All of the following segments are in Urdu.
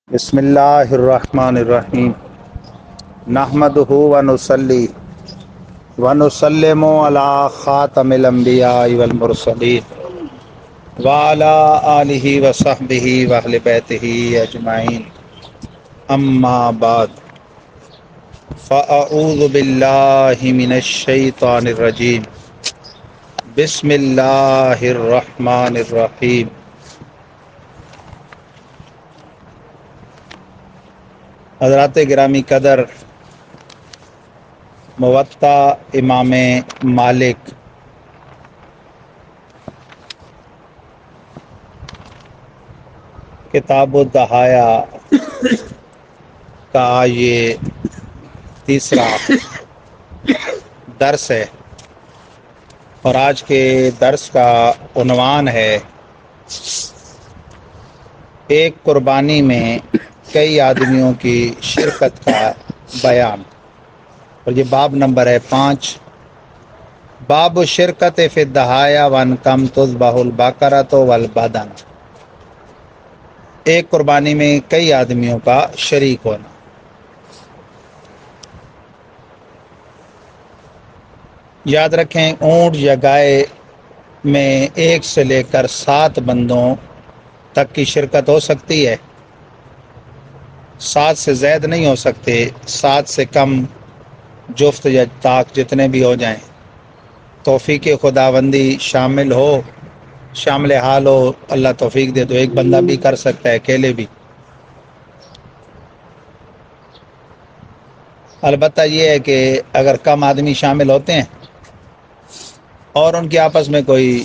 بسم اللہ الرحمن الرحیم نحمدہ ونصلی ونسلم علی خاتم الانبیاء والمرسلین وعلی آلہ وصحبہ واہل بیتہ اجمعین اما بعد فاعوذ باللہ من الشیطان الرجیم بسم اللہ الرحمن الرحیم حضرات گرامی قدر، موطا امام مالک کتاب الضحایا کا یہ تیسرا درس ہے، اور آج کے درس کا عنوان ہے ایک قربانی میں کئی آدمیوں کی شرکت کا بیان، اور یہ باب نمبر ہے 5۔ باب شرکت فی الضحایا وان کم تذبح البقرۃ والبدن، ایک قربانی میں کئی آدمیوں کا شریک ہونا۔ یاد رکھیں، اونٹ یا گائے میں 1 سے لے کر 7 بندوں تک کی شرکت ہو سکتی ہے، 7 سے زائد نہیں ہو سکتے، 7 سے کم جفت یا طاق جتنے بھی ہو جائیں، توفیق خداوندی شامل حال ہو، اللہ توفیق دے تو ایک بندہ بھی کر سکتا ہے، اکیلے بھی۔ البتہ یہ ہے کہ اگر کم آدمی شامل ہوتے ہیں اور ان کی آپس میں کوئی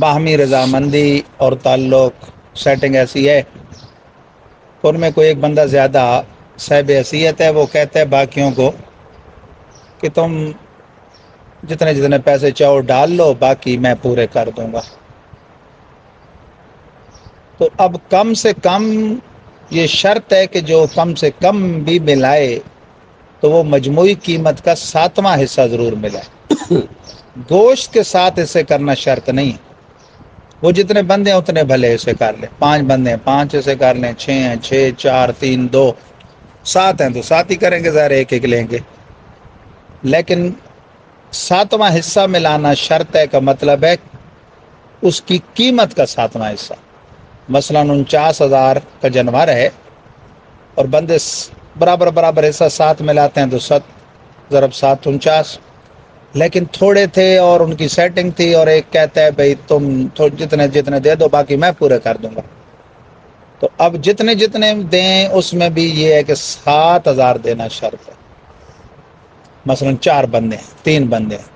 باہمی رضامندی اور تعلق سیٹنگ ایسی ہے، ان میں کوئی ایک بندہ زیادہ صاحب حیثیت ہے، وہ کہتا ہے باقیوں کو کہ تم جتنے جتنے پیسے چاہو ڈال لو، باقی میں پورے کر دوں گا۔ تو اب کم سے کم یہ شرط ہے کہ جو کم سے کم بھی ملائے تو وہ مجموعی قیمت کا 7واں حصہ ضرور ملائے۔ گوشت کے ساتھ اسے کرنا شرط نہیں ہے، وہ جتنے بندے ہیں اتنے بھلے اسے کر لیں، 5 بندے ہیں 5 اسے کر لیں، 6 ہیں 6، 4 3 2، 7 ہیں تو 7 ہی کریں گے، ظاہر ایک ایک لیں گے، لیکن 7واں حصہ ملانا شرط ہے، کا مطلب ہے اس کی قیمت کا 7واں حصہ۔ مثلا 49,000 کا جانور ہے اور بندے برابر برابر حصہ 7 ملاتے ہیں تو 7 ضرب 7 49، لیکن تھوڑے تھے اور ان کی سیٹنگ تھی، اور ایک کہتا ہے بھائی تم جتنے جتنے دے دو باقی میں پورے کر دوں گا، تو اب جتنے جتنے دیں اس میں بھی یہ ہے کہ 7,000 دینا شرط ہے۔ مثلا 4 بندے ہیں، 3 بندے ہیں،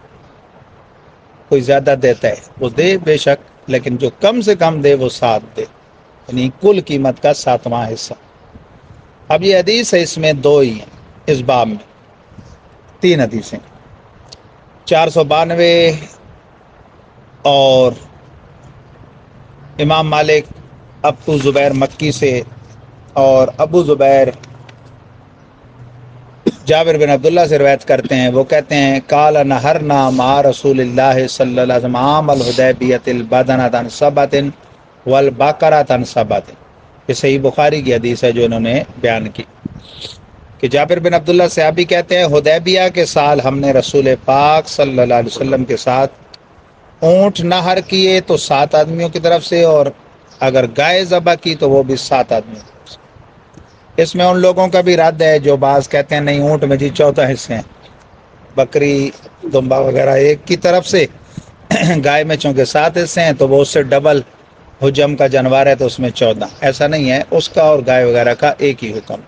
کوئی زیادہ دیتا ہے وہ دے بے شک، لیکن جو کم سے کم دے وہ 7 دے، یعنی کل قیمت کا 7واں حصہ۔ اب یہ حدیث ہے، اس میں 2 ہی ہیں، اس باب میں 3 حدیثیں، 492 اور امام مالک ابو زبیر مکی سے، اور ابو زبیر جابر بن عبداللہ سے روایت کرتے ہیں، وہ کہتے ہیں قال نہرنا مع رسول اللہ صلی اللہ علیہ وسلم عام الحدیبیۃ البدن عن سبۃ والبقرۃ عن سبۃ۔ یہ صحیح بخاری کی حدیث ہے جو انہوں نے بیان کی کہ جابر بن عبداللہ صحابی کہتے ہیں حدیبیہ کے سال ہم نے رسول پاک صلی اللہ علیہ وسلم کے ساتھ اونٹ نہر کیے تو 7 آدمیوں کی طرف سے، اور اگر گائے ذبح کی تو وہ بھی 7 آدمیوں کی طرف سے۔ اس میں ان لوگوں کا بھی رد ہے جو بعض کہتے ہیں نہیں، اونٹ میں جی 14 حصے ہیں، بکری دمبا وغیرہ ایک کی طرف سے، گائے میں چونکہ 7 حصے ہیں تو وہ اس سے ڈبل حجم کا جانور ہے تو اس میں 14، ایسا نہیں ہے، اس کا اور گائے وغیرہ کا ایک ہی حکم۔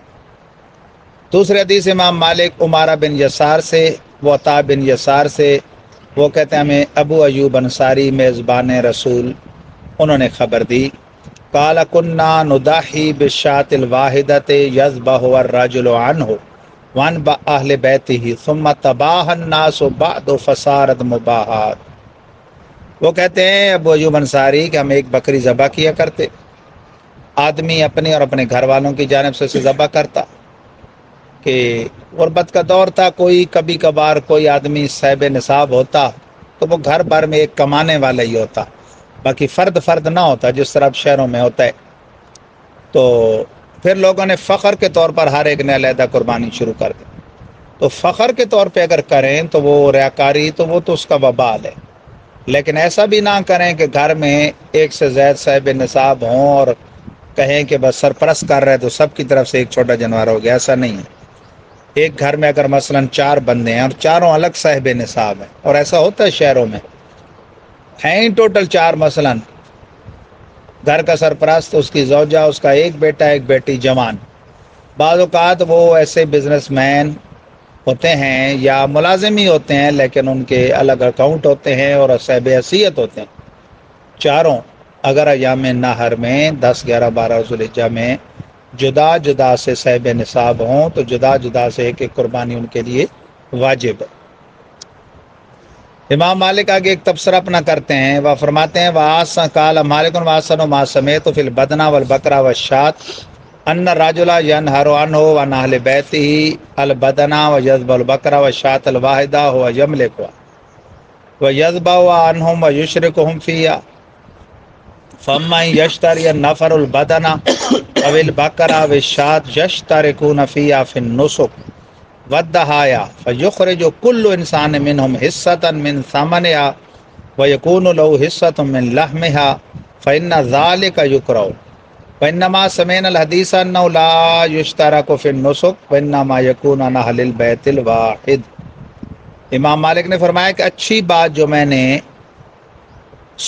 دوسری حدیث امام مالک عمارہ بن یسار سے، وطا بن یسار سے، وہ کہتے ہیں ہمیں ابو ایوب انصاری میزبان رسول انہوں نے خبر دی، قال كنا نضحي بالشاة الواحدة يذبح الرجل عنه وعن اهل بيته ثم تباهى الناس بعد فصارت مباحات۔ وہ کہتے ہیں ابو ایوب انصاری کہ ہم ایک بکری ذبح کیا کرتے، آدمی اپنی اور اپنے گھر والوں کی جانب سے اسے ذبح کرتا، کہ غربت کا دور تھا، کوئی کبھی کبھار کوئی آدمی صاحب نصاب ہوتا تو وہ گھر بھر میں ایک کمانے والا ہی ہوتا، باقی فرد فرد نہ ہوتا جس طرح اب شہروں میں ہوتا ہے۔ تو پھر لوگوں نے فخر کے طور پر ہر ایک نے علیحدہ قربانی شروع کر دی. تو فخر کے طور پہ اگر کریں تو وہ ریاکاری، تو وہ تو اس کا وبال ہے. لیکن ایسا بھی نہ کریں کہ گھر میں ایک سے زائد صاحب نصاب ہوں اور کہیں کہ بس سرپرست کر رہے تو سب کی طرف سے ایک چھوٹا جانور ہو گیا. ایسا نہیں ہے. ایک گھر میں اگر مثلا 4 بندے ہیں اور چاروں الگ صاحب نصاب ہیں، اور ایسا ہوتا ہے شہروں میں، ہیں ٹوٹل 4، مثلا گھر کا سرپرست، اس کی زوجہ، اس کا ایک بیٹا ایک بیٹی جوان. بعض اوقات وہ ایسے بزنس مین ہوتے ہیں یا ملازم ہی ہوتے ہیں لیکن ان کے الگ اکاؤنٹ ہوتے ہیں اور صاحب حیثیت ہوتے ہیں. چاروں اگر ایام نہر میں 10، 11، 12 ذوالحجہ میں جدا جدا سے صاحب نصاب ہوں تو جدا جدا سے ایک ایک قربانی ان کے لیے واجب ہے. امام مالک آگے ایک تبصرہ اپنا کرتے ہیں، وہ فرماتے ہیں وَآسَ قَالَ مَالِكٌ وَآسَنُ مَا سَمِعْتُ فِي الْبَدْنَ وَالْبَقْرَ وَالشَّاةِ أَنَّ الرَّجُلَ يَنْحَرُ عَنْهُ وَعَنْ أَهْلِ بَيْتِهِ الْبَدْنَ وَيَذْبَحُ الْبَقْرَ وَالشَّاةَ الْوَاحِدَةَ هُوَ يَمْلِكُهَا وَيَذْبَحُ عَنْهُمْ وَيُشْرِكُهُمْ فِيهَا فَمَّنْ يَشْتَرِي النَّفَرُ الْبَدْنَ أَوِ الْبَقْرَ أَوِ الشَّاةَ يَشْتَرِكُونَ فِيهَا فِي النُّسُكِ وَالضَّحَايَا فَيُخْرِجُ كُلُّ إِنسَانٍ مِّنْهُمْ حِصَّةً مِّن ثَمَنِهَا وَيَكُونُ لَهُ حِصَّةٌ مِّن لَحْمِهَا فَإِنَّ ذَلِكَ يُكْرَهُ وَإِنَّمَا سَمِعْنَا الْحَدِيثَ أَنَّهُ لَا يُشْتَرَكُ فِي النُّسُكِ وَإِنَّمَا يَكُونُ عَنْ أَهْلِ الْبَيْتِ الْوَاحِدِ. امام مالک نے فرمایا کہ اچھی بات جو میں نے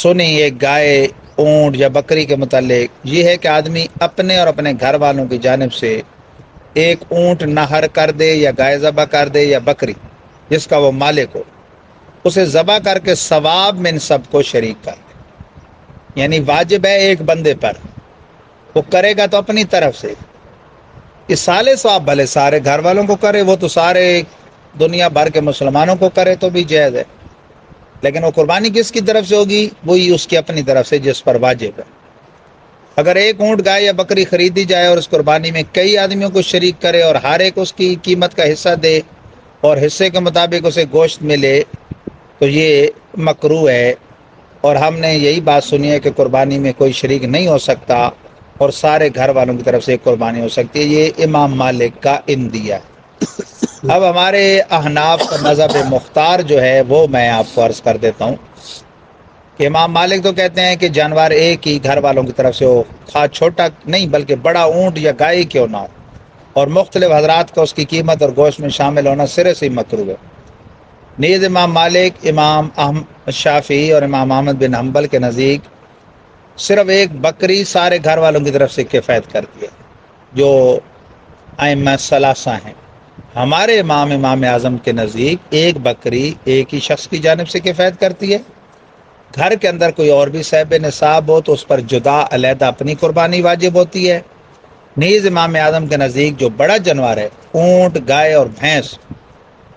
سنی ایک گائے، اونٹ یا بکری کے متعلق یہ ہے کہ آدمی اپنے اور اپنے گھر والوں کی جانب سے ایک اونٹ نہر کر دے یا گائے ذبح کر دے یا بکری جس کا وہ مالک ہو، اسے ذبح کر کے ثواب میں ان سب کو شریک کر دے. یعنی واجب ہے ایک بندے پر، وہ کرے گا تو اپنی طرف سے اس سالے ثواب، بھلے سارے گھر والوں کو کرے، وہ تو سارے دنیا بھر کے مسلمانوں کو کرے تو بھی جائز ہے، لیکن وہ قربانی کس کی طرف سے ہوگی؟ وہی اس کی اپنی طرف سے جس پر واجب ہے. اگر ایک اونٹ گائے یا بکری خریدی جائے اور اس قربانی میں کئی آدمیوں کو شریک کرے اور ہر ایک اس کی قیمت کا حصہ دے اور حصے کے مطابق اسے گوشت ملے تو یہ مکروہ ہے. اور ہم نے یہی بات سنی ہے کہ قربانی میں کوئی شریک نہیں ہو سکتا اور سارے گھر والوں کی طرف سے ایک قربانی ہو سکتی ہے. یہ امام مالک کا اندیہ ہے. اب ہمارے احناف کا مذہب مختار جو ہے وہ میں آپ کو عرض کر دیتا ہوں کہ امام مالک تو کہتے ہیں کہ جانور ایک ہی گھر والوں کی طرف سے ہو، خواہ چھوٹا نہیں بلکہ بڑا اونٹ یا گائے کیوں نہ ہو، اور مختلف حضرات کا اس کی قیمت اور گوشت میں شامل ہونا سرے سے ہی مکروہ ہے. نیز امام مالک، امام شافعی اور امام احمد بن حنبل کے نزدیک صرف ایک بکری سارے گھر والوں کی طرف سے کفایت کرتی ہے، جو ائمہ ثلاثہ ہیں. ہمارے امام اعظم کے نزدیک ایک بکری ایک ہی شخص کی جانب سے کفایت کرتی ہے. گھر کے اندر کوئی اور بھی صاحب نصاب ہو تو اس پر جدا علیحدہ اپنی قربانی واجب ہوتی ہے. نیز امام اعظم کے نزدیک جو بڑا جانور ہے، اونٹ، گائے اور بھینس،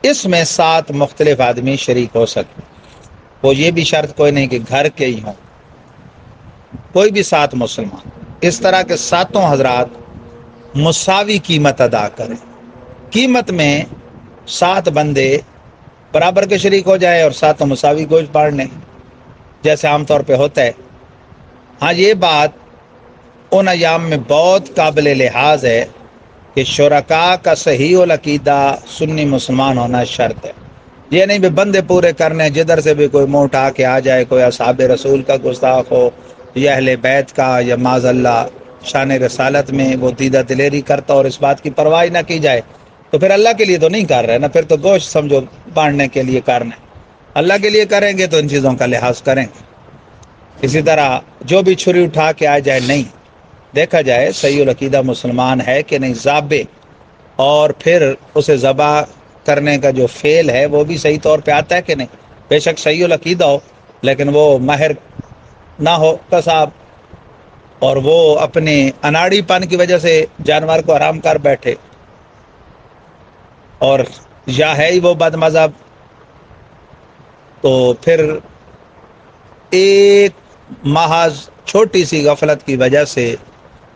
اس میں 7 مختلف آدمی شریک ہو سکتے. وہ یہ بھی شرط کوئی نہیں کہ گھر کے ہی ہوں، کوئی بھی 7 مسلمان، اس طرح کے 7 حضرات مساوی قیمت ادا کریں. قیمت میں 7 بندے برابر کے شریک ہو جائے اور 7 مساوی گوشت بانٹ لیں جیسے عام طور پہ ہوتا ہے. ہاں یہ بات ان ایام میں بہت قابل لحاظ ہے کہ شرکاء کا صحیح العقیدہ سنی مسلمان ہونا شرط ہے. یہ نہیں بھی بندے پورے کرنے جدھر سے بھی کوئی منہ اٹھا کے آ جائے، کوئی اصحاب رسول کا گستاخ ہو یا اہل بیت کا، یا معاذ اللہ شان رسالت میں وہ دیدہ دلیری کرتا اور اس بات کی پرواہ نہ کی جائے تو پھر اللہ کے لیے تو نہیں کر رہے نا، پھر تو گوشت سمجھو بانٹنے کے لیے کرنا ہے. اللہ کے لیے کریں گے تو ان چیزوں کا لحاظ کریں گے. اسی طرح جو بھی چھری اٹھا کے آ جائے، نہیں دیکھا جائے صحیح العقیدہ مسلمان ہے کہ نہیں، ضابطے اور پھر اسے ذبح کرنے کا جو فعل ہے وہ بھی صحیح طور پہ آتا ہے کہ نہیں. بے شک صحیح العقیدہ ہو لیکن وہ ماہر نہ ہو قصاب، اور وہ اپنے اناڑی پن کی وجہ سے جانور کو حرام کر بیٹھے، اور یا ہے ہی وہ بد مذہب، تو پھر ایک محض چھوٹی سی غفلت کی وجہ سے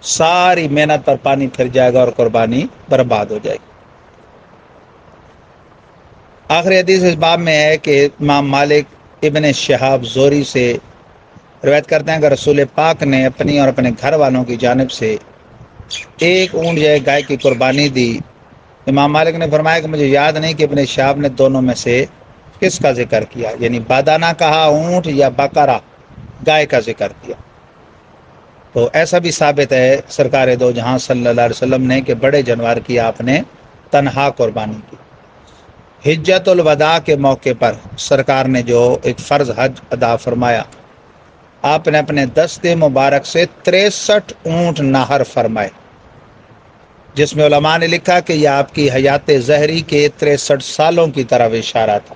ساری محنت پر پانی پھر جائے گا اور قربانی برباد ہو جائے گی. آخری حدیث اس باب میں ہے کہ امام مالک ابن شہاب زہری سے روایت کرتے ہیں کہ رسول پاک نے اپنی اور اپنے گھر والوں کی جانب سے ایک اونٹ جو ہے گائے کی قربانی دی، امام مالک نے فرمایا کہ مجھے یاد نہیں کہ ابن شہاب نے دونوں میں سے کس کا ذکر کیا، یعنی بادانہ کہا اونٹ یا بقرہ گائے کا ذکر کیا۔ تو ایسا بھی ثابت ہے سرکار دو جہاں صلی اللہ علیہ وسلم نے کہ بڑے جانور کی آپ نے تنہا قربانی کی۔ حجت الوداع کے موقع پر سرکار نے جو ایک فرض حج ادا فرمایا، آپ نے اپنے دست مبارک سے 63 اونٹ نہر فرمائے، جس میں علماء نے لکھا کہ یہ آپ کی حیات ظہری کے 63 سالوں کی طرف اشارہ تھا،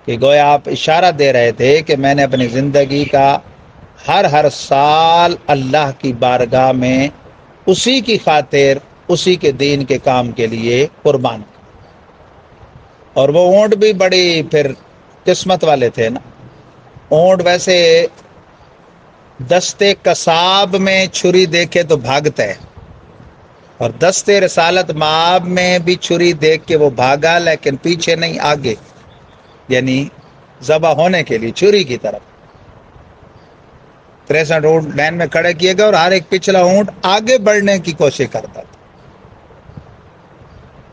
کہ گویا آپ اشارہ دے رہے تھے کہ میں نے اپنی زندگی کا ہر سال اللہ کی بارگاہ میں اسی کی خاطر اسی کے دین کے کام کے لیے قربان کیا۔ اور وہ اونٹ بھی بڑی پھر قسمت والے تھے نا۔ اونٹ ویسے دستے کساب میں چھری دیکھے تو بھاگتا ہے، اور دستے رسالت مآب میں بھی چھری دیکھ کے وہ بھاگا، لیکن پیچھے نہیں آگے، یعنی ذبح ہونے کے لیے چھری کی طرف 63 اونٹ لائن میں کھڑے کیے گئے، اور ہر ایک پچھلا اونٹ آگے بڑھنے کی کوشش کرتا تھا۔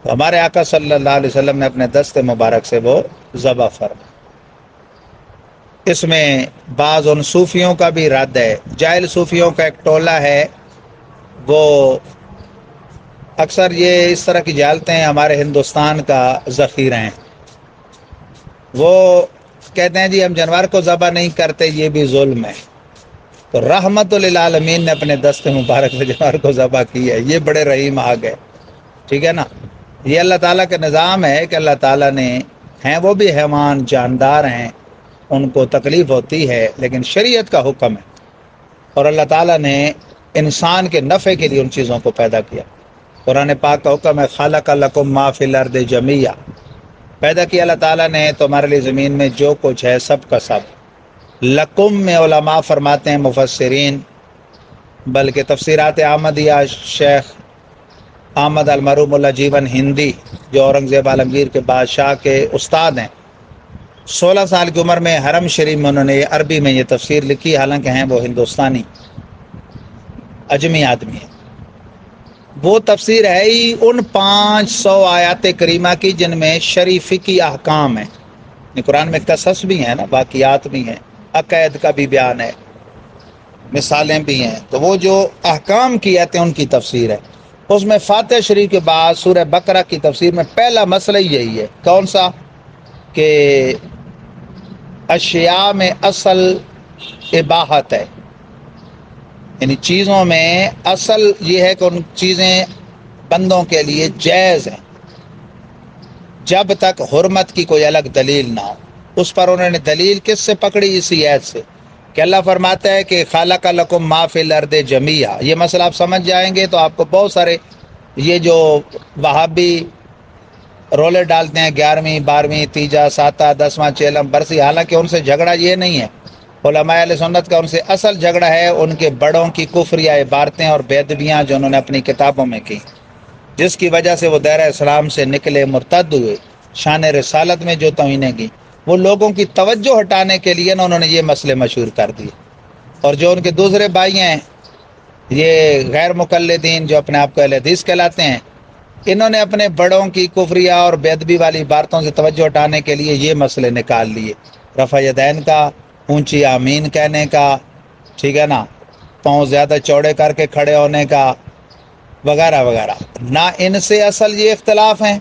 تو ہمارے آقا صلی اللہ علیہ وسلم نے اپنے دست مبارک سے وہ ذبح فرمایا۔ اس میں بعض ان صوفیوں کا بھی رد ہے، جاہل صوفیوں کا ایک ٹولہ ہے، وہ اکثر یہ اس طرح کی جہالتیں ہمارے ہندوستان کا ذخیرہ ہیں۔ وہ کہتے ہیں جی ہم جانور کو ذبح نہیں کرتے، یہ بھی ظلم ہے۔ تو رحمت للعالمین نے اپنے دست مبارک سے جانور کو ذبح کی ہے، یہ بڑے رحیم آ گئے، ٹھیک ہے نا۔ یہ اللہ تعالیٰ کا نظام ہے کہ اللہ تعالیٰ نے، ہیں وہ بھی حیوان جاندار ہیں، ان کو تکلیف ہوتی ہے، لیکن شریعت کا حکم ہے، اور اللہ تعالیٰ نے انسان کے نفع کے لیے ان چیزوں کو پیدا کیا۔ قرآن پاک کا حکم ہے خلق لکم ما فی الارض جمیعا، پیدا کیا اللہ تعالیٰ نے تمہارے لیے زمین میں جو کچھ ہے سب کا سب۔ لکم میں علماء فرماتے ہیں مفسرین، بلکہ تفسیرات احمدیہ شیخ احمد المروم اللہ جیون ہندی جو اورنگزیب عالمگیر کے بادشاہ کے استاد ہیں، 16 سال کی عمر میں حرم شریف میں انہوں نے عربی میں یہ تفسیر لکھی، حالانکہ ہیں وہ ہندوستانی اجمی آدمی ہے۔ وہ تفسیر ہے ہی ان 500 آیات کریمہ کی جن میں شریفی کی احکام ہیں۔ قرآن میں قصص بھی ہیں نا، واقعات بھی ہیں، عقائد کا بھی بیان ہے، مثالیں بھی ہیں، تو وہ جو احکام کی آیتیں ان کی تفسیر ہے۔ اس میں فاتحہ شریف کے بعد سورہ بقرہ کی تفسیر میں پہلا مسئلہ یہی ہے، کون سا؟ کہ اشیاء میں اصل اباحت ہے، یعنی چیزوں میں اصل یہ ہے کہ ان چیزیں بندوں کے لیے جائز ہیں جب تک حرمت کی کوئی الگ دلیل نہ ہو۔ اس پر انہوں نے دلیل کس سے پکڑی؟ اسی آیت سے کہ اللہ فرماتا ہے کہ خالق لکم ما فی الارض جمیعا۔ یہ مسئلہ آپ سمجھ جائیں گے تو آپ کو بہت سارے یہ جو وہابی رولے ڈالتے ہیں 11ویں 12ویں تیجا ساتہ 10واں چیلم برسی، حالانکہ ان سے جھگڑا یہ نہیں ہے، علماء اہل سنت کا ان سے اصل جھگڑا ہے ان کے بڑوں کی کفریہ عبارتیں اور بے ادبیاں جو انہوں نے اپنی کتابوں میں کی، جس کی وجہ سے وہ دائرہ اسلام سے نکلے، مرتد ہوئے، شان رسالت میں جو توہینیں کی، وہ لوگوں کی توجہ ہٹانے کے لیے نا انہوں نے یہ مسئلے مشہور کر دیے۔ اور جو ان کے دوسرے بھائی ہیں یہ غیر مقلدین جو اپنے آپ کو اہل حدیث کہلاتے ہیں، انہوں نے اپنے بڑوں کی کفریہ اور بے ادبی والی باتوں سے توجہ ہٹانے کے لیے یہ مسئلے نکال لیے، رفع یدین کا، اونچی آمین کہنے کا، ٹھیک ہے نا، پاؤں زیادہ چوڑے کر کے کھڑے ہونے کا، وغیرہ وغیرہ۔ نہ ان سے اصل یہ اختلاف ہیں،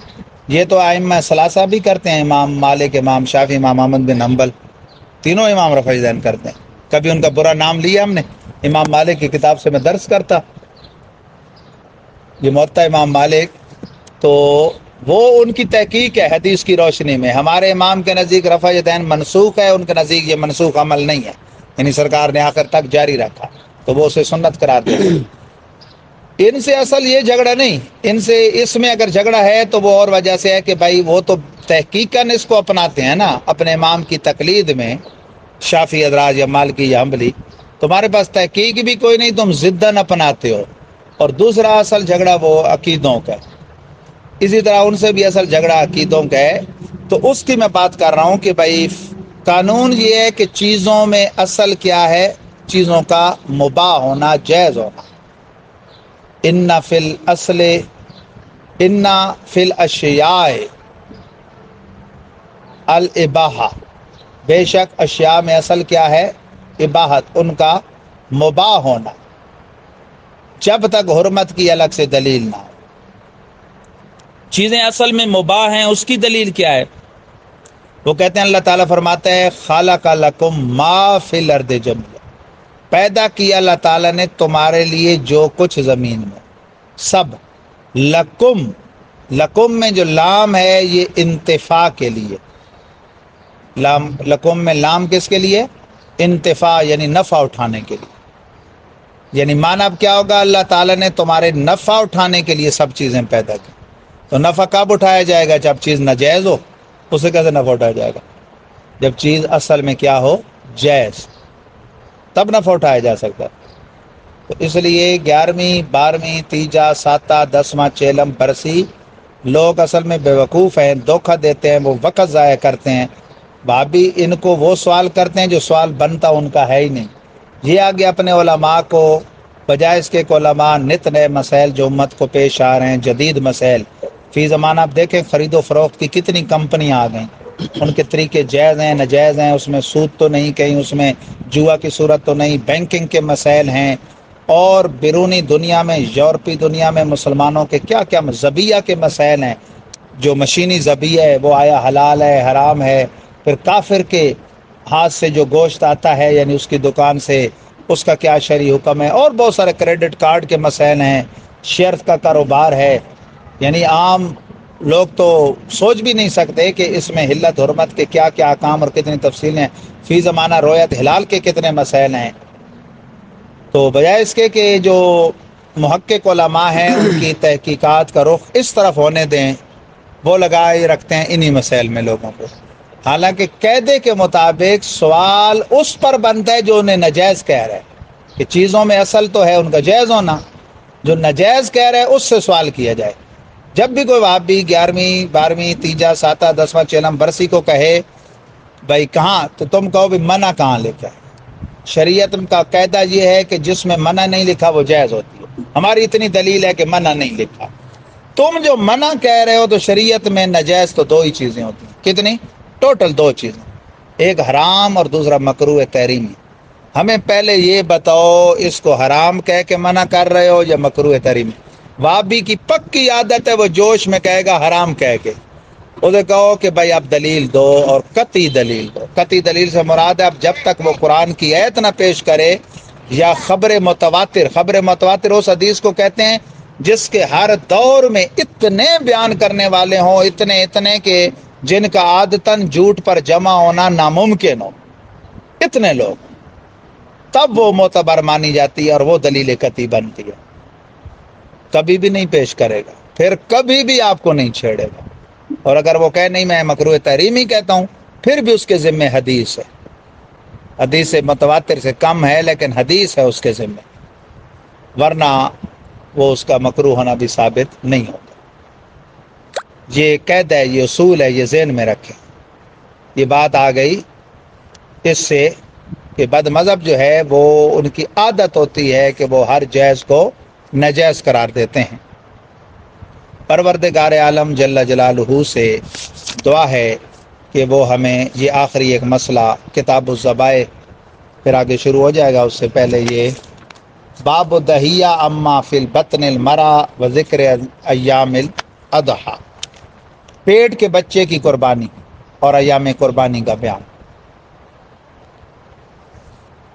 یہ تو ائمہ ثلاثہ بھی کرتے ہیں، امام مالک، امام شافعی، امام احمد بن حنبل، تینوں امام رفع یدین کرتے ہیں۔ کبھی ان کا برا نام لیا ہم نے؟ امام مالک کی کتاب سے میں درس کرتا، یہ موطا امام مالک، تو وہ ان کی تحقیق ہے حدیث کی روشنی میں۔ ہمارے امام کے نزدیک رفع یدین منسوخ ہے، ان کے نزدیک یہ منسوخ عمل نہیں ہے، یعنی سرکار نے آخر تک جاری رکھا، تو وہ اسے سنت قرار دے۔ ان سے اصل یہ جھگڑا نہیں، ان سے اس میں اگر جھگڑا ہے تو وہ اور وجہ سے ہے کہ بھائی وہ تو تحقیقاً اس کو اپناتے ہیں نا اپنے امام کی تقلید میں، شافعی حضرات یا مالکی یا حنبلی، تمہارے پاس تحقیق بھی کوئی نہیں، تم ضدن اپناتے ہو۔ اور دوسرا اصل جھگڑا وہ عقیدوں کا، اسی طرح ان سے بھی اصل جھگڑا عقیدوں کا ہے۔ تو اس کی میں بات کر رہا ہوں کہ بھائی قانون یہ ہے کہ چیزوں میں اصل کیا ہے؟ چیزوں کا مباح ہونا، جائز ہونا۔ ان فی الاصل ان فی الاشیاء الاباحہ، بے شک اشیاء میں اصل کیا ہے؟ اباحت، ان کا مباح ہونا، جب تک حرمت کی الگ سے دلیل نہ ہو۔ چیزیں اصل میں مباح ہیں، اس کی دلیل کیا ہے؟ وہ کہتے ہیں اللہ تعالیٰ فرماتا ہے خالق لکم ما فی الارض جميعا، پیدا کیا اللہ تعالیٰ نے تمہارے لیے جو کچھ زمین میں، سب۔ لکم، لکم میں جو لام ہے یہ انتفاع کے لیے، لام لکم میں لام کس کے لیے؟ انتفاع، یعنی نفع اٹھانے کے لیے۔ یعنی معنی اب کیا ہوگا؟ اللہ تعالیٰ نے تمہارے نفع اٹھانے کے لیے سب چیزیں پیدا کی۔ تو نفع کب اٹھایا جائے گا؟ جب چیز ناجائز ہو۔ اسے کیسے نفع اٹھایا جائے گا؟ جب چیز اصل میں کیا ہو؟ جائز، تب نفع اٹھایا جا سکتا ہے۔ تو اس لیے 11ویں 12ویں تیجا ساتہ 10واں چیلم برسی لوگ اصل میں بیوقوف ہیں، دھوکہ دیتے ہیں، وہ وقت ضائع کرتے ہیں۔ بھابی ان کو وہ سوال کرتے ہیں جو سوال بنتا ان کا ہے ہی نہیں۔ یہ آگے اپنے علماء کو بجائے اس کے علماء نت نئے مسائل جو امت کو پیش آ رہے ہیں، جدید مسائل فی زمانہ، آپ دیکھیں خرید و فروخت کی کتنی کمپنیاں آ گئیں، ان کے طریقے جائز ہیں ناجائز ہیں، اس میں سود تو نہیں، کہیں اس میں جوا کی صورت تو نہیں، بینکنگ کے مسائل ہیں، اور بیرونی دنیا میں، یورپی دنیا میں مسلمانوں کے کیا کیا ذبیحہ کے مسائل ہیں، جو مشینی ذبیحہ ہے وہ آیا حلال ہے حرام ہے، پھر کافر کے ہاتھ سے جو گوشت آتا ہے یعنی اس کی دکان سے، اس کا کیا شرعی حکم ہے، اور بہت سارے کریڈٹ کارڈ کے مسائل ہیں، شیئر کا کاروبار ہے۔ یعنی عام لوگ تو سوچ بھی نہیں سکتے کہ اس میں حلت حرمت کے کیا کیا احکام اور کتنی تفصیلیں ہیں، فی زمانہ رویت ہلال کے کتنے مسائل ہیں۔ تو بجائے اس کے کہ جو محقق علماء ہیں ان کی تحقیقات کا رخ اس طرف ہونے دیں، وہ لگائے رکھتے ہیں انہی مسائل میں لوگوں کو۔ حالانکہ قاعدے کے مطابق سوال اس پر بنتا ہے جو انہیں ناجائز کہہ رہا ہے، کہ چیزوں میں اصل تو ہے ان کا جائز ہونا، جو ناجائز کہہ رہے ہیں اس سے سوال کیا جائے۔ جب بھی کوئی وہابی 11ویں 12ویں تیجا ساتہ 10واں چیلم برسی کو کہے بھائی کہاں، تو تم کہو بھی منع کہاں لکھا ہے؟ شریعت کا قاعدہ یہ ہے کہ جس میں منع نہیں لکھا وہ جائز ہوتی ہے۔ ہماری اتنی دلیل ہے کہ منع نہیں لکھا۔ تم جو منع کہہ رہے ہو تو شریعت میں ناجائز تو 2 ہی چیزیں ہوتی ہیں۔ کتنی؟ ٹوٹل 2 چیزیں، ایک حرام اور دوسرا مکروہ تحریمی۔ ہمیں پہلے یہ بتاؤ اس کو حرام کہہ کے منع کر رہے ہو یا مکروہ تحریمی؟ وابی کی پکی عادت ہے وہ جوش میں کہے گا حرام کہہ کے، اسے کہو کہ بھائی آپ دلیل دو، اور قطعی دلیل دو۔ قطعی دلیل سے مراد ہے اب جب تک وہ قرآن کی آیت نہ پیش کرے یا خبر متواتر، خبر متواتر اس حدیث کو کہتے ہیں جس کے ہر دور میں اتنے بیان کرنے والے ہوں، اتنے کہ جن کا عادتاً جھوٹ پر جمع ہونا ناممکن ہو، اتنے لوگ، تب وہ معتبر مانی جاتی ہے اور وہ دلیل قطعی بنتی ہے۔ کبھی بھی نہیں پیش کرے گا، پھر کبھی بھی آپ کو نہیں چھیڑے گا۔ اور اگر وہ کہے نہیں میں مکروہ تحریمی کہتا ہوں، پھر بھی اس کے ذمہ حدیث ہے، حدیث متواتر سے کم ہے لیکن حدیث ہے اس کے ذمہ، ورنہ وہ اس کا مکروہ ہونا بھی ثابت نہیں ہوتا۔ یہ قید ہے، یہ اصول ہے، یہ ذہن میں رکھیں۔ یہ بات آ گئی اس سے کہ بد مذہب جو ہے وہ ان کی عادت ہوتی ہے کہ وہ ہر جائز کو ناجائز قرار دیتے ہیں۔ پروردگار عالم جل جلالہ سے دعا ہے کہ وہ ہمیں یہ آخری ایک مسئلہ کتاب الذبائح، پھر آگے شروع ہو جائے گا، اس سے پہلے یہ باب دہیہ اما فی البطن المرا و ذکر ایام الاضحیٰ، پیٹ کے بچے کی قربانی اور ایام قربانی کا بیان۔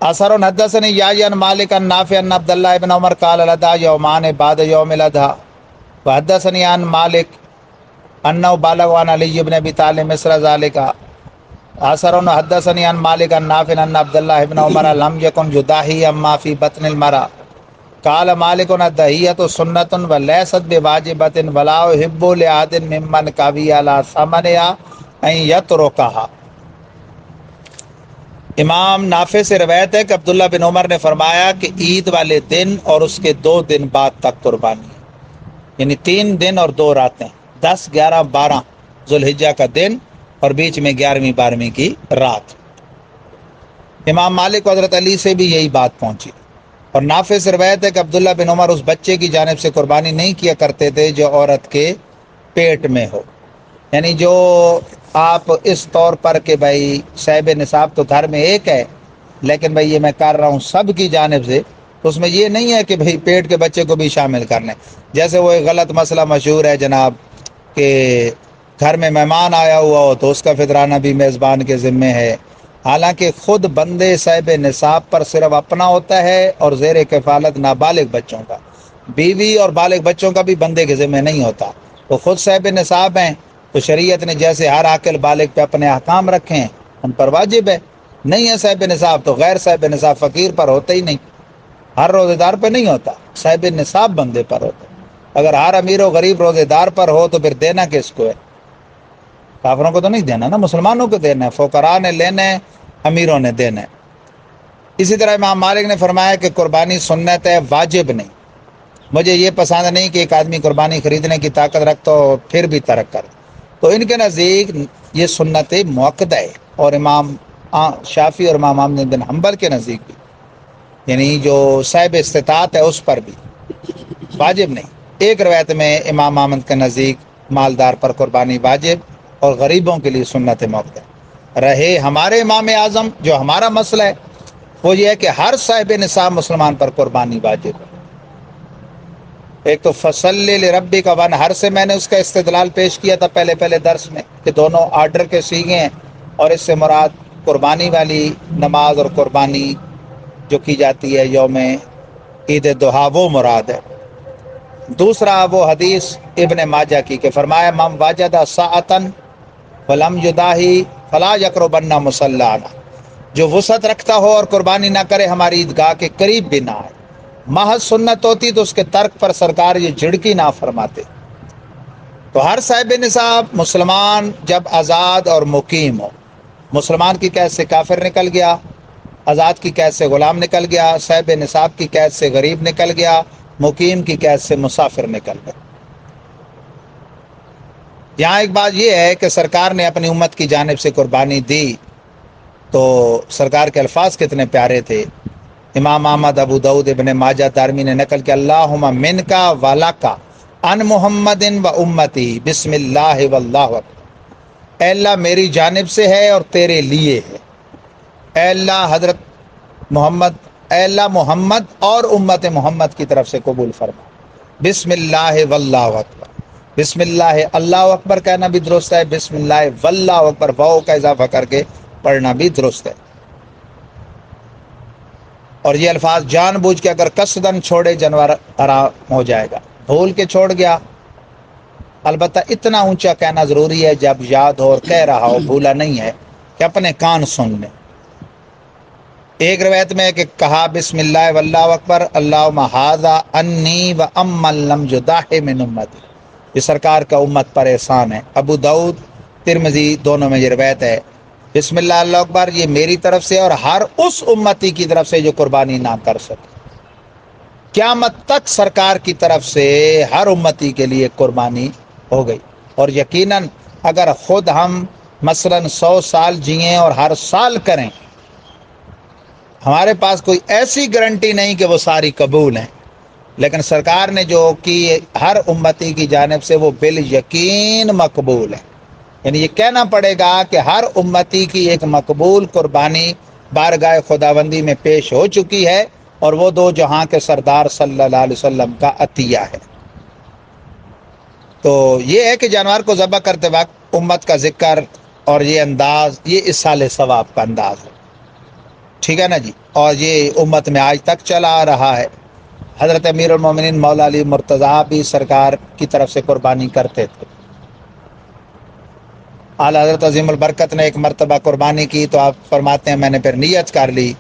اثر حدثني يحيى عن مالك عن نافع عن عبد الله بن عمر قال الاضحى يومان بعد يوم الاضحى، وحدثني عن مالك انه بلغ عن علي بن ابي طالب مثل ذلك۔ اثر حدثني عن مالك عن نافع عن عبد الله بن عمر لم يكن يضحي اما في بطن المرأة، قال مالك الضحية سنة وليست بواجبة ولا يحب لأحد ممن قوي على ثمنها ان يتركها۔ امام نافع سے روایت ہے کہ عبداللہ بن عمر نے فرمایا کہ عید والے دن اور اس کے 2 دن بعد تک قربانی ہے، یعنی 3 دن اور 2 راتیں، 10 11 12 ذوالحجہ کا دن اور بیچ میں 11ویں 12ویں کی رات۔ امام مالک و حضرت علی سے بھی یہی بات پہنچی، اور نافع سے روایت ہے کہ عبداللہ بن عمر اس بچے کی جانب سے قربانی نہیں کیا کرتے تھے جو عورت کے پیٹ میں ہو، یعنی جو آپ اس طور پر کہ بھائی صاحب نصاب تو گھر میں ایک ہے، لیکن بھائی یہ میں کر رہا ہوں سب کی جانب سے، تو اس میں یہ نہیں ہے کہ بھائی پیٹ کے بچے کو بھی شامل کر لیں۔ جیسے وہ ایک غلط مسئلہ مشہور ہے جناب کہ گھر میں مہمان آیا ہوا ہو تو اس کا فطرانہ بھی میزبان کے ذمے ہے، حالانکہ خود بندے صاحب نصاب پر صرف اپنا ہوتا ہے اور زیر کفالت نابالغ بچوں کا، بیوی اور بالغ بچوں کا بھی بندے کے ذمہ نہیں ہوتا، وہ خود صاحب نصاب ہیں، تو شریعت نے جیسے ہر عاقل بالغ پہ اپنے احکام رکھے ہیں ان پر واجب ہے۔ نہیں ہے صاحب نصاب تو غیر صاحب نصاب فقیر پر ہوتا ہی نہیں، ہر روزے دار پہ نہیں ہوتا، صاحب نصاب بندے پر ہوتا۔ اگر ہر امیر و غریب روزے دار پر ہو تو پھر دینا کس کو ہے؟ کافروں کو تو نہیں دینا نا، مسلمانوں کو دینا ہے، فقراء نے لینا ہے، امیروں نے دینا ہے۔ اسی طرح امام مالک نے فرمایا کہ قربانی سنت ہے، واجب نہیں۔ مجھے یہ پسند نہیں کہ ایک آدمی قربانی خریدنے کی طاقت رکھتا ہو پھر بھی ترک کر، تو ان کے نزدیک یہ سنت موقدہ ہے، اور امام شافعی اور امام احمد بن حنبل کے نزدیک بھی، یعنی جو صاحب استطاعت ہے اس پر بھی واجب نہیں۔ ایک روایت میں امام احمد کے نزدیک مالدار پر قربانی واجب اور غریبوں کے لیے سنت موقدہ رہے۔ ہمارے امام اعظم جو ہمارا مسئلہ ہے وہ یہ ہے کہ ہر صاحب نصاب مسلمان پر قربانی واجب ہے۔ ایک تو فصلی لربک کا وانحر سے میں نے اس کا استدلال پیش کیا تھا پہلے درس میں کہ دونوں آرڈر کے سیغے ہیں، اور اس سے مراد قربانی والی نماز اور قربانی جو کی جاتی ہے یوم عید ضحیٰ وہ مراد ہے۔ دوسرا وہ حدیث ابن ماجہ کی کہ فرمایا من وجد ساعۃ فلم یضاحی فلا یقربن مصلانا، جو وسعت رکھتا ہو اور قربانی نہ کرے ہماری عیدگاہ کے قریب بھی نہ آئے۔ محض سنت ہوتی تو اس کے ترک پر سرکار یہ جھڑکی نہ فرماتے۔ تو ہر صاحب نصاب مسلمان جب آزاد اور مقیم ہو، مسلمان کی قید سے کافر نکل گیا، آزاد کی قید سے غلام نکل گیا، صاحب نصاب کی قید سے غریب نکل گیا، مقیم کی قید سے مسافر نکل گیا۔ یہاں ایک بات یہ ہے کہ سرکار نے اپنی امت کی جانب سے قربانی دی تو سرکار کے الفاظ کتنے پیارے تھے۔ امام احمد، ابو داؤد، ابن ماجہ، دارمی نے نقل کیا اللہم منکا ولکا ان محمد و امتی بسم اللہ واللہ اکبر، اے اللہ میری جانب سے ہے اور تیرے لیے ہے، اے اللہ حضرت محمد، اے اللہ محمد اور امت محمد کی طرف سے قبول فرما، بسم اللہ واللہ اکبر، بسم اللہ اللہ اکبر کہنا بھی درست ہے، بسم اللہ واللہ اکبر واو کا اضافہ کر کے پڑھنا بھی درست ہے۔ اور یہ الفاظ جان بوجھ کے اگر قصدن چھوڑے جانور حرام ہو جائے گا، بھول کے چھوڑ گیا، البتہ اتنا اونچا کہنا ضروری ہے جب یاد ہو اور کہہ رہا ہو، بھولا نہیں ہے، کہ اپنے کان سن لیں۔ ایک روایت میں کہ کہا بسم اللہ واللہ اکبر اللہم ھذا انی و امن لم یضاح من امتی، یہ سرکار کا امت پر احسان ہے۔ ابو داؤد، ترمذی دونوں میں یہ روایت ہے، بسم اللہ اللہ اکبر یہ میری طرف سے اور ہر اس امتی کی طرف سے جو قربانی نہ کر سکے۔ قیامت تک سرکار کی طرف سے ہر امتی کے لیے قربانی ہو گئی، اور یقیناً اگر خود ہم مثلاً 100 سال جئیں اور ہر سال کریں، ہمارے پاس کوئی ایسی گارنٹی نہیں کہ وہ ساری قبول ہیں، لیکن سرکار نے جو کی ہر امتی کی جانب سے وہ بالیقین مقبول ہے۔ یعنی یہ کہنا پڑے گا کہ ہر امتی کی ایک مقبول قربانی بارگاہ خداوندی میں پیش ہو چکی ہے، اور وہ دو جہاں کے سردار صلی اللہ علیہ وسلم کا عطیہ ہے۔ تو یہ ہے کہ جانور کو ذبح کرتے وقت امت کا ذکر اور یہ انداز، یہ اصال ثواب کا انداز ہے، ٹھیک ہے نا جی، اور یہ امت میں آج تک چلا آ رہا ہے۔ حضرت امیر المومنین مولا علی مرتضیٰ بھی سرکار کی طرف سے قربانی کرتے تھے۔ اعلیٰ حضرت عظیم البرکت نے ایک مرتبہ قربانی کی تو آپ فرماتے ہیں میں نے پھر نیت کر لی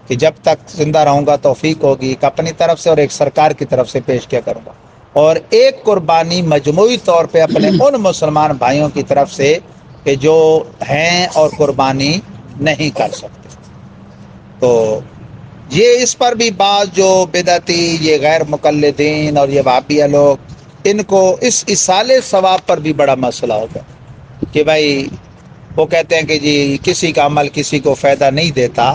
کہ جب تک زندہ رہوں گا توفیق ہوگی ایک اپنی طرف سے اور ایک سرکار کی طرف سے پیش کیا کروں گا، اور ایک قربانی مجموعی طور پہ اپنے ان مسلمان بھائیوں کی طرف سے کہ جو ہیں اور قربانی نہیں کر سکتے۔ تو یہ اس پر بھی بعض جو بدعتی، یہ غیر مقلدین اور یہ وہابیہ لوگ، ان کو اس اصال ثواب پر بھی بڑا مسئلہ ہوگا کہ بھائی وہ کہتے ہیں کہ جی کسی کا عمل کسی کو فائدہ نہیں دیتا،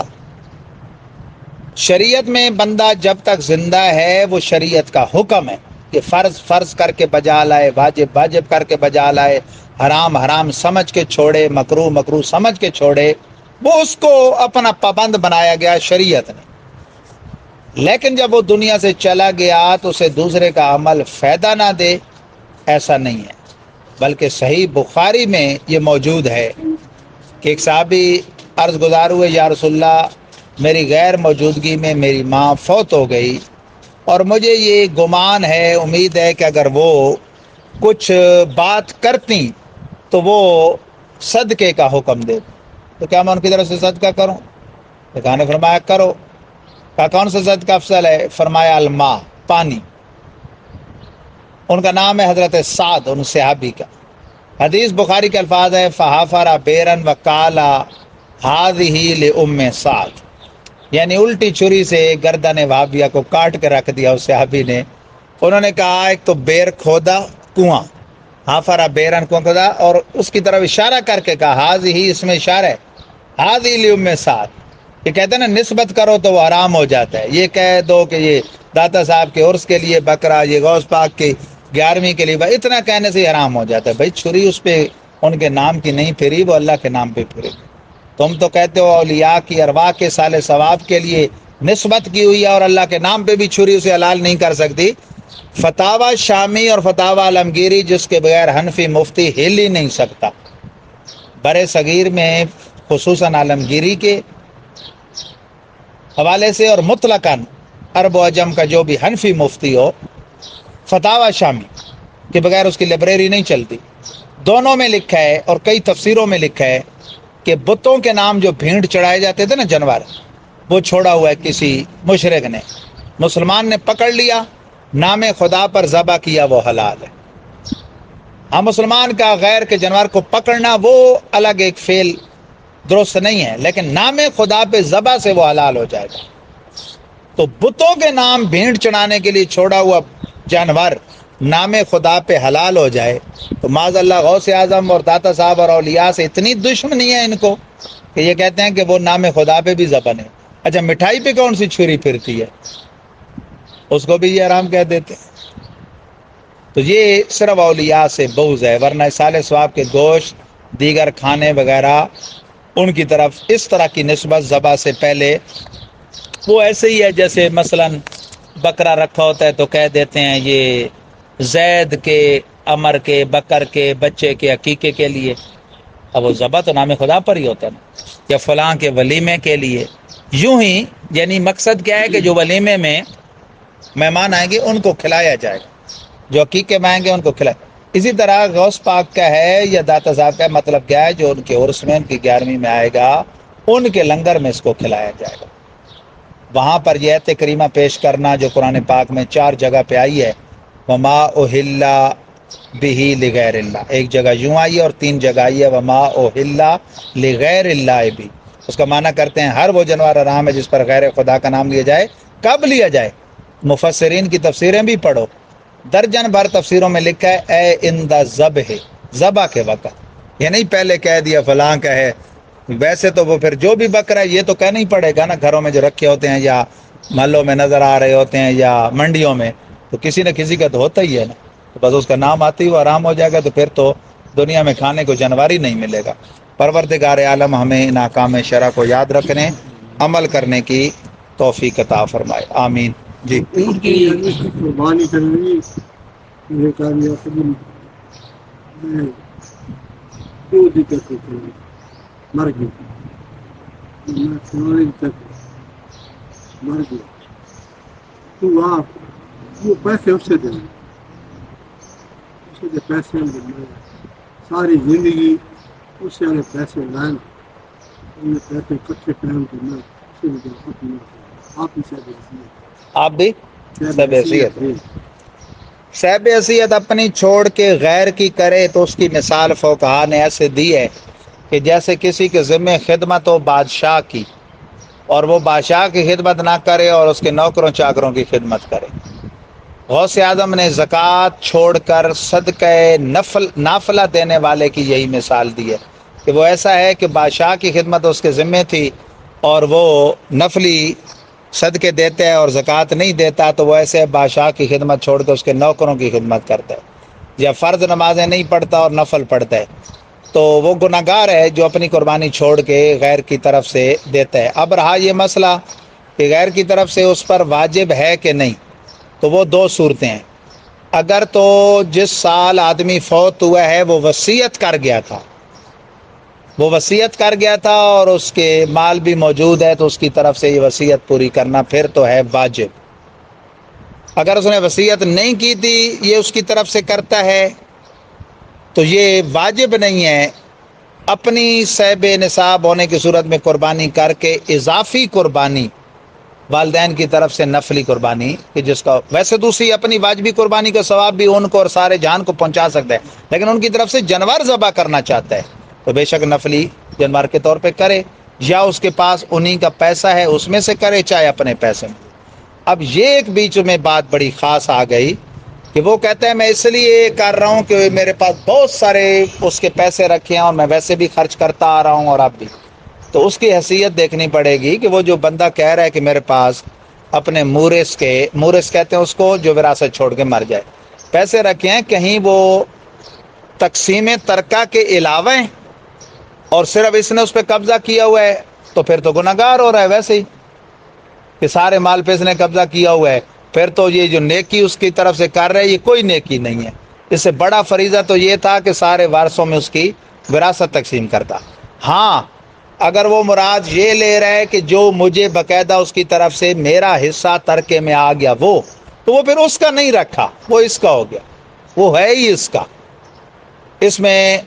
شریعت میں بندہ جب تک زندہ ہے وہ شریعت کا حکم ہے کہ فرض فرض کر کے بجا لائے، واجب واجب کر کے بجا لائے، حرام حرام سمجھ کے چھوڑے، مکروہ مکروہ سمجھ کے چھوڑے، وہ اس کو اپنا پابند بنایا گیا شریعت نے۔ لیکن جب وہ دنیا سے چلا گیا تو اسے دوسرے کا عمل فائدہ نہ دے، ایسا نہیں ہے، بلکہ صحیح بخاری میں یہ موجود ہے کہ ایک صحابی عرض گزار ہوئے، یا رسول اللہ، میری غیر موجودگی میں میری ماں فوت ہو گئی اور مجھے یہ گمان ہے، امید ہے کہ اگر وہ کچھ بات کرتی تو وہ صدقے کا حکم دے، تو کیا میں ان کی طرف سے صدقہ کروں؟ تو نے فرمایا کرو۔ کہا کون سا صدقہ افضل ہے؟ فرمایا الماء، پانی۔ ان کا نام ہے حضرت سعد، ان صحابی کا۔ حدیث بخاری کے الفاظ ہے فحافر بیرن وقالا ہذہ لام سعد، یعنی الٹی چھری سے گردن وہابیہ کو کاٹ کے رکھ دیا اس صحابی نے۔ انہوں نے کہا ایک تو بیر کھودا، کنواں، حافرا بیرن کو کھودا، اور اس کی طرف اشارہ کر کے کہا ہذہ، اس میں اشارہ ہے، ہذہ لام سعد۔ یہ کہتے ہیں نا نسبت کرو تو وہ حرام ہو جاتا ہے، یہ کہہ دو کہ یہ داتا صاحب کے عرس کے لیے بکرا، یہ غوث پاک کی 11ویں کے لیے، اتنا کہنے سے حرام ہو جاتا ہے۔ بھائی چھری اس پہ ان کے نام کی نہیں پھری، وہ اللہ کے نام پہ پھری۔ تم تو کہتے ہو اولیاء کی ارواح کے صالح ثواب کے لیے نسبت کی ہوئی ہے، اور اللہ کے نام پہ بھی چھری اسے حلال نہیں کر سکتی۔ فتاوی شامی اور فتاوی عالمگیری جس کے بغیر حنفی مفتی ہل ہی نہیں سکتا۔ برے صغیر میں خصوصاً عالمگیری کے حوالے سے اور مطلقاً عرب و عجم کا جو بھی حنفی مفتی ہو، فتاوی شامی کے بغیر اس کی لائبریری نہیں چلتی۔ دونوں میں لکھا ہے اور کئی تفسیروں میں لکھا ہے کہ بتوں کے نام جو بھینٹ چڑھائے جاتے تھے نا، جانور، وہ چھوڑا ہوا ہے کسی مشرک نے، مسلمان نے پکڑ لیا، نام خدا پر ذبح کیا، وہ حلال ہے۔ ہاں، مسلمان کا غیر کے جانور کو پکڑنا وہ الگ ایک فعل درست نہیں ہے، لیکن نام خدا پہ ذبح سے وہ حلال ہو جائے گا۔ تو بتوں کے نام بھینٹ چڑھانے کے لیے چھوڑا ہوا جانور نام خدا پہ حلال ہو جائے تو معاذ اللہ غوث اعظم اور داتا صاحب اور اولیاء سے اتنی دشمنی ہے ان کو کہ یہ کہتے ہیں کہ وہ نام خدا پہ بھی ذبح ہے۔ اچھا، مٹھائی پہ کون سی چھری پھرتی ہے؟ اس کو بھی یہ حرام کہہ دیتے۔ تو یہ صرف اولیاء سے بغض ہے، ورنہ صالح ثواب کے گوشت، دیگر کھانے وغیرہ ان کی طرف اس طرح کی نسبت ذبح سے پہلے وہ ایسے ہی ہے جیسے مثلا بکرا رکھا ہوتا ہے تو کہہ دیتے ہیں یہ زید کے، عمر کے، بکر کے بچے کے عقیقے کے لیے۔ اب وہ ذبح تو نام خدا پر ہی ہوتا ہے نا، یا فلاں کے ولیمے کے لیے۔ یوں ہی یعنی مقصد کیا ہے کہ جو ولیمے میں مہمان آئیں گے ان کو کھلایا جائے گا، جو عقیقے میں آئیں گے ان کو کھلائے۔ اسی طرح غوث پاک کا ہے یا داتا صاحب کا مطلب کیا ہے، جو ان کے عرس میں، ان کی 11ویں میں آئے گا، ان کے لنگر میں اس کو کھلایا جائے گا۔ وہاں پر یہ آیت کریمہ پیش کرنا جو قرآن پاک میں 4 جگہ پہ آئی ہے، وما اہل بہ لغیر اللہ، ایک جگہ یوں آئی ہے اور 3 جگہ آئی ہے وما اہل لغیر اللہ بھی۔ اس کا معنی کرتے ہیں ہر وہ جانور حرام ہے جس پر غیر خدا کا نام لیا جائے۔ کب لیا جائے؟ مفسرین کی تفسیریں بھی پڑھو، درجن بھر تفسیروں میں لکھا ہے اے ان دا ذبح، ذبح کے وقت، یہ نہیں پہلے کہہ دیا فلاں کا ہے۔ ویسے تو وہ پھر جو بھی بکرا ہے یہ تو کہنا ہی پڑے گا نا، گھروں میں جو رکھے ہوتے ہیں یا محلوں میں نظر آ رہے ہوتے ہیں یا منڈیوں میں، تو کسی نہ کسی کا تو ہوتا ہی ہے نا، تو بس اس کا نام آتے ہی وہ آرام ہو جائے گا، تو پھر تو دنیا میں کھانے کو جانور ہی نہیں ملے گا۔ پروردگار عالم ہمیں ان احکام شرع کو یاد رکھنے، عمل کرنے کی توفیق عطا فرمائے، آمین۔ جی قربانی کرنی دو دقت ہوتی ہے، مر گئی، مر گیا تو آپ وہ پیسے اس سے دیں، اس سے پیسے دیں، ساری زندگی اس سے پیسے لائیں، پیسے کچھے ٹائم کرنا، آپ ہی آپ بھی سب حیثیت صاحب حیثیت اپنی چھوڑ کے غیر کی کرے تو اس کی مثال فقہا نے ایسے دی ہے کہ جیسے کسی کے ذمہ خدمت ہو بادشاہ کی، اور وہ بادشاہ کی خدمت نہ کرے اور اس کے نوکروں چاکروں کی خدمت کرے۔ غوث اعظم نے زکوٰۃ چھوڑ کر صدقہ نافلہ دینے والے کی یہی مثال دی ہے کہ وہ ایسا ہے کہ بادشاہ کی خدمت اس کے ذمہ تھی اور وہ نفلی صدقے دیتا ہے اور زکوٰۃ نہیں دیتا تو وہ ایسے بادشاہ کی خدمت چھوڑ کے اس کے نوکروں کی خدمت کرتا ہے، یا فرض نمازیں نہیں پڑھتا اور نفل پڑھتا ہے، تو وہ گناہگار ہے جو اپنی قربانی چھوڑ کے غیر کی طرف سے دیتا ہے۔ اب رہا یہ مسئلہ کہ غیر کی طرف سے اس پر واجب ہے کہ نہیں، تو وہ دو صورتیں ہیں۔ اگر تو جس سال آدمی فوت ہوا ہے وہ وصیت کر گیا تھا، وہ وصیت کر گیا تھا اور اس کے مال بھی موجود ہے، تو اس کی طرف سے یہ وصیت پوری کرنا پھر تو ہے واجب۔ اگر اس نے وصیت نہیں کی تھی یہ اس کی طرف سے کرتا ہے تو یہ واجب نہیں ہے۔ اپنی صاحب نصاب ہونے کی صورت میں قربانی کر کے اضافی قربانی والدین کی طرف سے نفلی قربانی، کہ جس کا ویسے دوسری اپنی واجبی قربانی کا ثواب بھی ان کو اور سارے جان کو پہنچا سکتا ہے، لیکن ان کی طرف سے جانور ذبح کرنا چاہتا ہے تو بے شک نفلی جانور کے طور پہ کرے، یا اس کے پاس انہی کا پیسہ ہے اس میں سے کرے، چاہے اپنے پیسے میں۔ اب یہ ایک بیچ میں بات بڑی خاص آ گئی کہ وہ کہتے ہیں میں اس لیے کر رہا ہوں کہ میرے پاس بہت سارے اس کے پیسے رکھے ہیں اور میں ویسے بھی خرچ کرتا آ رہا ہوں اور اب بھی، تو اس کی حیثیت دیکھنی پڑے گی کہ وہ جو بندہ کہہ رہا ہے کہ میرے پاس اپنے مورث کہتے ہیں اس کو جو وراثت چھوڑ کے مر جائے، پیسے رکھے ہیں، کہیں وہ تقسیم ترکہ کے علاوہ ہیں اور صرف اس نے اس پہ قبضہ کیا ہوا ہے تو پھر تو گناہگار ہو رہا ہے ویسے ہی کہ سارے مال پہ اس نے قبضہ کیا ہوا ہے، پھر تو یہ جو نیکی اس کی طرف سے کر رہے یہ کوئی نیکی نہیں ہے۔ اس سے بڑا فریضہ تو یہ تھا کہ سارے وارثوں میں اس کی وراثت تقسیم کرتا۔ ہاں اگر وہ مراد یہ لے رہا ہے کہ جو مجھے باقاعدہ اس کی طرف سے میرا حصہ ترکے میں آ گیا وہ، تو وہ پھر اس کا نہیں رکھا، وہ اس کا ہو گیا، وہ ہے ہی اس کا۔ اس میں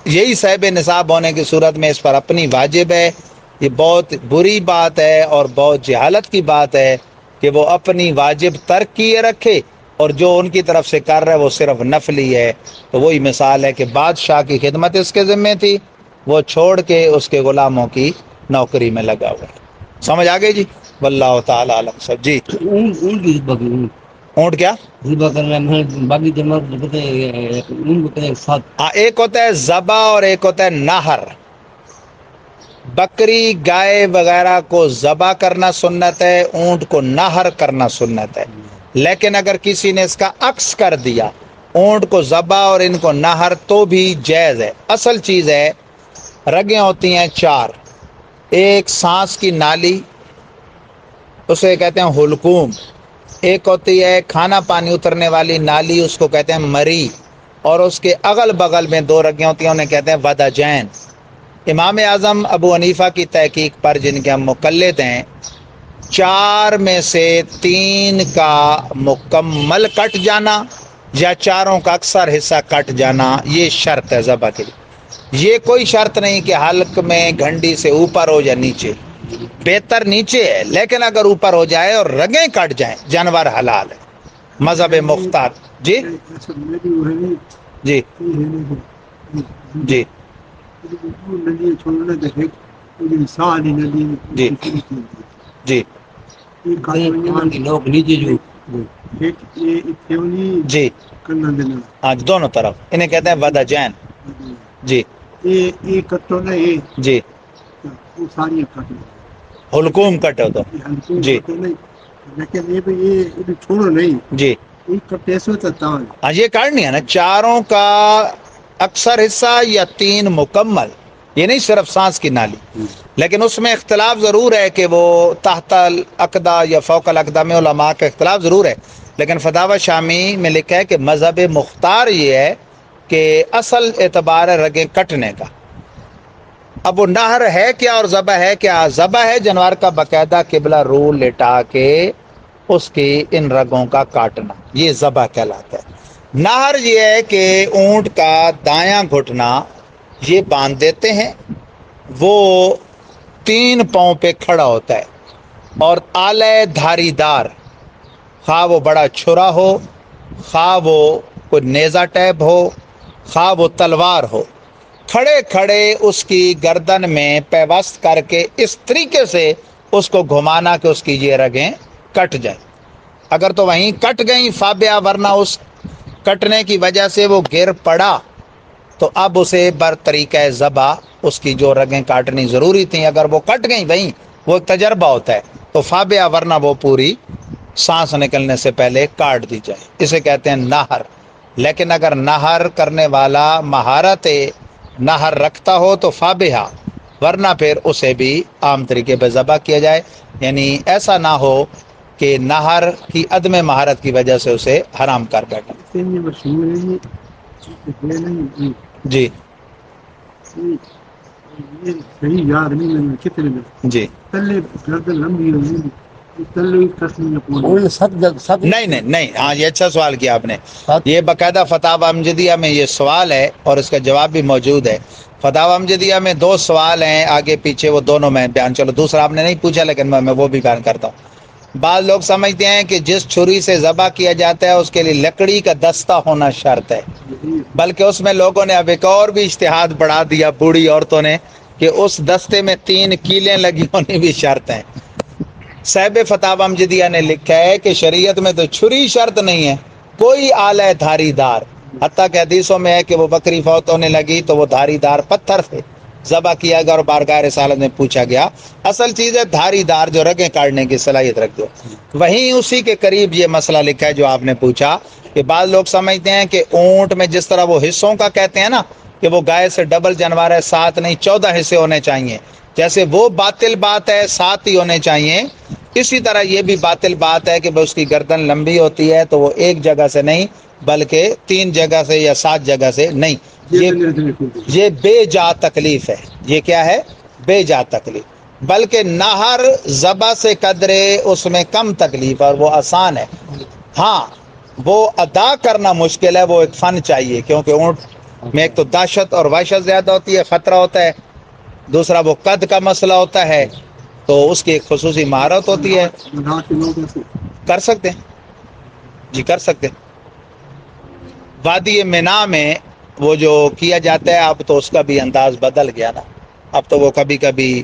یہی صاحب نصاب ہونے کی صورت میں اس پر اپنی واجب ہے۔ یہ بہت بری بات ہے اور بہت جہالت کی بات ہے کہ وہ اپنی واجب ترک کیے رکھے اور جو ان کی طرف سے کر رہا ہے وہ صرف نفلی ہے۔ تو وہی مثال ہے کہ بادشاہ کی خدمت اس کے ذمے تھی، وہ چھوڑ کے اس کے غلاموں کی نوکری میں لگا ہوا ہے۔ سمجھ آ گئی جی؟ واللہ تعالی عالم۔ سب جی اون کی باقی اونٹ کیا؟ ذبح کرنا ہے باقی جمع کہتے ہیں اون کو کہتے ہیں ساتھ۔ ہاں ایک ہوتا ہے ذبح اور ایک ہوتا ہے نہر۔ بکری گائے وغیرہ کو ذبح کرنا سنت ہے، اونٹ کو نہر کرنا سنت ہے، لیکن اگر کسی نے اس کا عکس کر دیا، اونٹ کو ذبح اور ان کو نہر، تو بھی جائز ہے۔ اصل چیز ہے رگیں ہوتی ہیں چار، ایک سانس کی نالی اسے کہتے ہیں حلقوم، ایک ہوتی ہے کھانا پانی اترنے والی نالی اس کو کہتے ہیں مری، اور اس کے اگل بغل میں دو رگیں ہوتی ہیں انہیں کہتے ہیں وداجین۔ امام اعظم ابو حنیفہ کی تحقیق پر جن کے ہم مقلد ہیں، چار میں سے تین کا مکمل کٹ جانا یا چاروں کا اکثر حصہ کٹ جانا یہ شرط ہے ذبح کے لیے۔ یہ کوئی شرط نہیں کہ حلق میں گھنڈی سے اوپر ہو یا نیچے، بہتر نیچے ہے، لیکن اگر اوپر ہو جائے اور رگیں کٹ جائیں جانور حلال ہے مذہب مختار۔ جی جی جی جی جی جی ہاں دونوں طرف انہیں کہتے ہیں وداجین۔ جی جی حلقوم کٹو تو جی چھوڑو نہیں جی ہاں یہ کاٹنی ہے نا چاروں کا اکثر حصہ یا تین مکمل، یہ نہیں صرف سانس کی نالی، لیکن اس میں اختلاف ضرور ہے کہ وہ تحت الاقدہ یا فوق الاقدہ میں علماء کا اختلاف ضرور ہے، لیکن فتاوی شامی میں لکھا ہے کہ مذہب مختار یہ ہے کہ اصل اعتبار ہے رگیں کٹنے کا۔ اب وہ نہر ہے کیا اور ذبح ہے کیا؟ ذبح ہے جانور کا باقاعدہ قبلہ رو لٹا کے اس کی ان رگوں کا کاٹنا، یہ ذبح کہلاتا ہے۔ نہر یہ ہے کہ اونٹ کا دایاں گھٹنا یہ باندھ دیتے ہیں، وہ تین پاؤں پہ کھڑا ہوتا ہے اور آلے دھاری دار، خواہ وہ بڑا چھرا ہو، خواہ وہ کوئی نیزہ ٹیپ ہو، خواہ وہ تلوار ہو، کھڑے کھڑے اس کی گردن میں پیوست کر کے اس طریقے سے اس کو گھمانا کہ اس کی یہ رگیں کٹ جائیں۔ اگر تو وہیں کٹ گئیں فابیا، ورنہ اس کٹنے کی وجہ سے وہ گر پڑا تو اب اسے بر طریقہ ذبح اس کی جو رگیں کاٹنی ضروری تھیں اگر وہ کٹ گئیں وہیں، وہ ایک تجربہ ہوتا ہے تو فابیا، ورنہ وہ پوری سانس نکلنے سے پہلے کاٹ دی جائے، اسے کہتے ہیں نہر۔ لیکن اگر نہر کرنے والا مہارت نہر رکھتا ہو تو فابیا، ورنہ پھر اسے بھی عام طریقے پہ ذبح کیا جائے، یعنی ایسا نہ ہو کہ نہر کی عدم مہارت کی وجہ سے اسے حرام کر بیٹھا۔ یہ مشہور ہے یہ جی یہ صحیح یاد نہیں لگنا کتنے میں جی پہلے گردن لمبی ہوگی پہلے کشمیر نہیں نہیں نہیں، ہاں یہ اچھا سوال کیا آپ نے۔ یہ باقاعدہ فتاوی امجدیہ میں یہ سوال ہے اور اس کا جواب بھی موجود ہے۔ فتاوی امجدیہ میں 2 سوال ہیں آگے پیچھے، وہ دونوں میں بیان، چلو دوسرا آپ نے نہیں پوچھا لیکن میں وہ بھی بیان کرتا ہوں۔ بعض لوگ سمجھتے ہیں کہ جس چھری سے ذبح کیا جاتا ہے اس کے لیے لکڑی کا دستہ ہونا شرط ہے، بلکہ اس میں لوگوں نے اب ایک اور بھی اجتہاد بڑھا دیا، بوڑھی عورتوں نے، کہ اس دستے میں 3 کیلیں لگی ہونی بھی شرط ہیں۔ صاحب فتاوی امجدیہ نے لکھا ہے کہ شریعت میں تو چھری شرط نہیں ہے، کوئی آلہ دھاری دار، حتیٰ کہ حدیثوں میں ہے کہ وہ بکری فوت ہونے لگی تو وہ دھاری دار پتھر سے ذبح کیا گیا اور بارگاہ رسالت میں پوچھا گیا، اصل چیز ہے دھاری دار جو رگیں کاٹنے کی صلاحیت رکھ دو۔ وہیں اسی کے قریب یہ مسئلہ لکھا ہے جو آپ نے پوچھا، کہ بعض لوگ سمجھتے ہیں کہ اونٹ میں جس طرح وہ حصوں کا کہتے ہیں نا کہ وہ گائے سے ڈبل جانور ہے، 7 نہیں 14 حصے ہونے چاہیے، جیسے وہ باطل بات ہے 7 ہی ہونے چاہیے، اسی طرح یہ بھی باطل بات ہے کہ اس کی گردن لمبی ہوتی ہے تو وہ ایک جگہ سے نہیں بلکہ 3 جگہ سے یا 7 جگہ سے نہیں، یہ بے جا تکلیف ہے۔ یہ کیا ہے؟ بے جا تکلیف، بلکہ نہر ذبح سے قدرے اس میں کم تکلیف اور وہ آسان ہے۔ ہاں وہ ادا کرنا مشکل ہے، وہ ایک فن چاہیے، کیونکہ اونٹ میں ایک تو دہشت اور وحشت زیادہ ہوتی ہے، خطرہ ہوتا ہے، دوسرا وہ قد کا مسئلہ ہوتا ہے، تو اس کی ایک خصوصی مہارت ہوتی ہے۔ کر سکتے ہیں جی، کر سکتے ہیں۔ وادی مینا میں وہ جو کیا جاتا ہے اب تو اس کا بھی انداز بدل گیا نا، اب تو وہ کبھی کبھی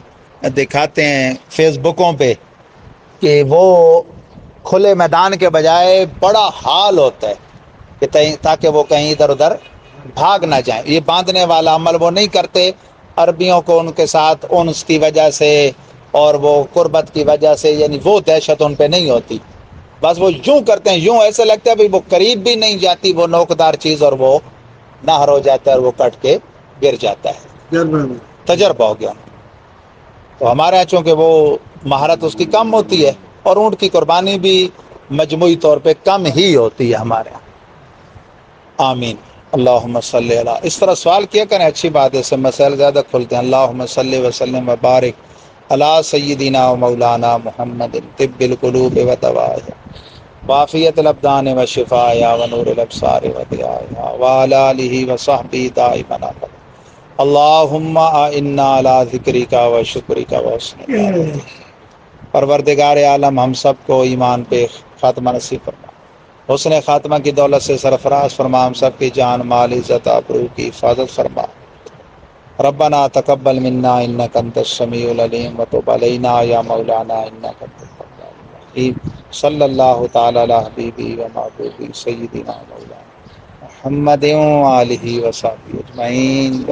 دکھاتے ہیں فیس بکوں پہ کہ وہ کھلے میدان کے بجائے بڑا ہال ہوتا ہے کہ تاکہ وہ کہیں ادھر ادھر بھاگ نہ جائیں۔ یہ باندھنے والا عمل وہ نہیں کرتے، عربیوں کو ان کے ساتھ انس کی وجہ سے اور وہ قربت کی وجہ سے، یعنی وہ دہشت ان پہ نہیں ہوتی، بس وہ یوں کرتے ہیں، یوں ایسے لگتا ہے بھائی وہ قریب بھی نہیں جاتی وہ نوکدار چیز اور وہ نہر ہو جاتا ہے اور وہ کٹ کے گر جاتا ہے۔ تجربہ ہو گیا۔ تو ہمارے یہاں چونکہ وہ مہارت اس کی کم ہوتی ہے اور اونٹ کی قربانی بھی مجموعی طور پہ کم ہی ہوتی ہے ہمارے یہاں۔ آمین۔ اللہم صلی اللہ، اس طرح سوال کیا کریں، اچھی بات ہے، اس سے مسائل زیادہ کھلتے ہیں۔ اللہم صلی وسلم وبارک علی سیدنا و مولانا محمد طب القلوب و دوائها وعافیت الابدان و شفاء و نور الابصار و ضیاء وعلی آلہ و صحبہ دائما ابدا۔ اللہم انا علی ذکرک و شکرک و حسن عبادتک۔ پروردگار عالم ہم سب کو ایمان پہ خاتمہ نصیب فرما، حسن خاتمہ کی دولت سے سرفراز فرما، ہم سب کی جان مال عزت آبرو کی حفاظت فرما۔ ربنا تقبل منا انک انت السمیع العلیم وتب علینا یا مولانا انک انت التواب الرحیم۔ صلی اللہ تعالی علی حبیبی و محبوبی سیدنا مولانا محمد و آلہ و صحبہ اجمعین۔